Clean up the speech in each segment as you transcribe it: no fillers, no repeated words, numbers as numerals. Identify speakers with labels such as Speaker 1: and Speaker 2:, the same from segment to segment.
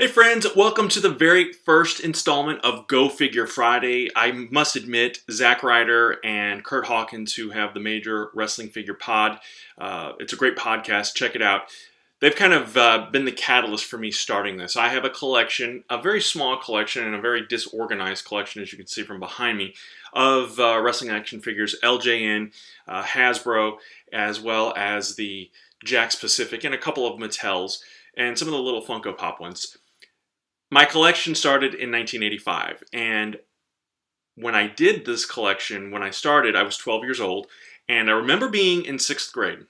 Speaker 1: Hey friends, welcome to the very first installment of Go Figure Friday. I must admit, Zack Ryder and Kurt Hawkins, who have the Major Wrestling Figure Pod, it's a great podcast, check it out. They've kind of been the catalyst for me starting this. I have a collection, a very small collection and a very disorganized collection, as you can see from behind me, of wrestling action figures, LJN, Hasbro, as well as the Jakks Pacific, and a couple of Mattels, and some of the little Funko Pop ones. My collection started in 1985, and when I did this collection, when I started, I was 12 years old, and I remember being in 6th grade.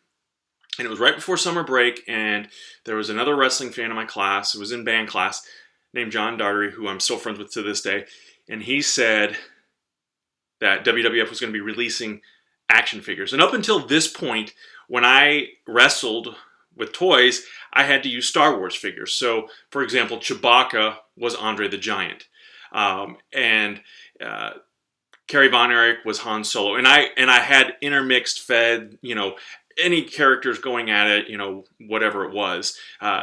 Speaker 1: And it was right before summer break, and there was another wrestling fan in my class, who was in band class, named John Dartery, who I'm still friends with to this day, and he said that WWF was going to be releasing action figures. And up until this point, when I wrestled with toys, I had to use Star Wars figures. So, for example, Chewbacca was Andre the Giant, and Kerry Von Erich was Han Solo, and I had intermixed fed, any characters going at it, whatever it was.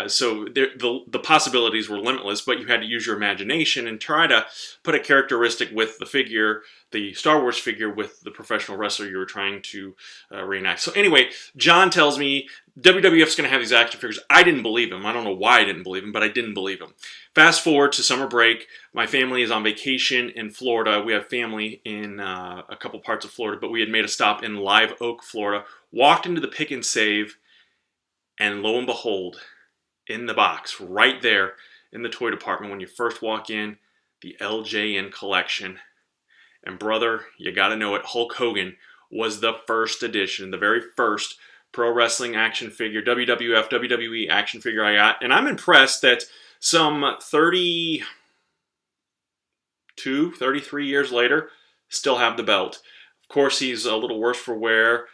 Speaker 1: So the possibilities were limitless, but you had to use your imagination and try to put a characteristic with the figure, the Star Wars figure, with the professional wrestler you were trying to reenact. So anyway, John tells me WWF's going to have these action figures. I didn't believe him. I don't know why I didn't believe him, but I didn't believe him. Fast forward to summer break. My family is on vacation in Florida. We have family in a couple parts of Florida, but we had made a stop in Live Oak, Florida. Walked into the Pick and Save, and lo and behold, in the box, right there in the toy department when you first walk in, the LJN collection. And brother, you gotta know it, Hulk Hogan was the first edition, the very first pro wrestling action figure, WWF, WWE action figure I got. And I'm impressed that some 33 years later, still have the belt. Of course, he's a little worse for wear.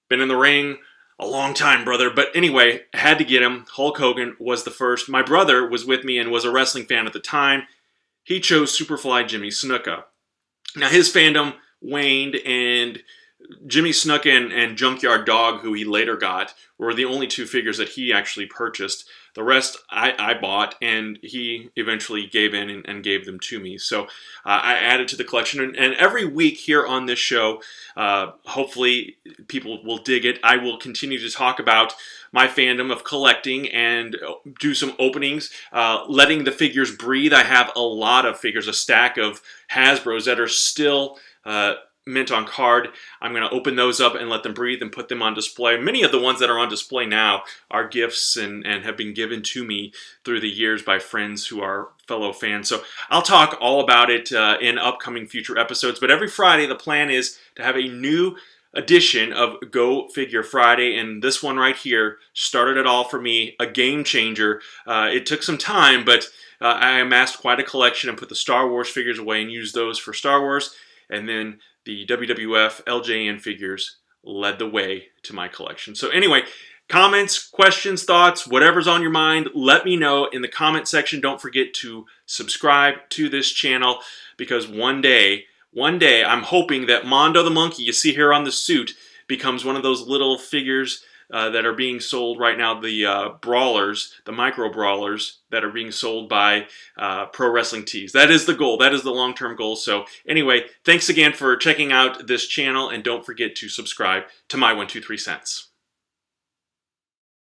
Speaker 1: Been in the ring a long time, brother. But anyway, had to get him. Hulk Hogan was the first. My brother was with me and was a wrestling fan at the time. He chose Superfly Jimmy Snuka. Now, his fandom waned, and Jimmy Snuka and Junkyard Dog, who he later got, were the only two figures that he actually purchased. The rest I bought, and he eventually gave in and gave them to me. So I added to the collection. And every week here on this show, hopefully people will dig it. I will continue to talk about my fandom of collecting and do some openings, letting the figures breathe. I have a lot of figures, a stack of Hasbros that are still mint on card. I'm going to open those up and let them breathe and put them on display. Many of the ones that are on display now are gifts and have been given to me through the years by friends who are fellow fans. So I'll talk all about it in upcoming future episodes. But every Friday, the plan is to have a new edition of Go Figure Friday, and this one right here started it all for me, a game changer. It took some time, but I amassed quite a collection and put the Star Wars figures away and used those for Star Wars, and then the WWF LJN figures led the way to my collection. So anyway, comments, questions, thoughts, whatever's on your mind, let me know in the comment section. Don't forget to subscribe to this channel, because one day, I'm hoping that Mondo the Monkey you see here on the suit becomes one of those little figures that are being sold right now, the brawlers, the micro brawlers that are being sold by Pro Wrestling Tees. That is the goal. That is the long-term goal. So anyway, thanks again for checking out this channel, and don't forget to subscribe to My 123 Cents.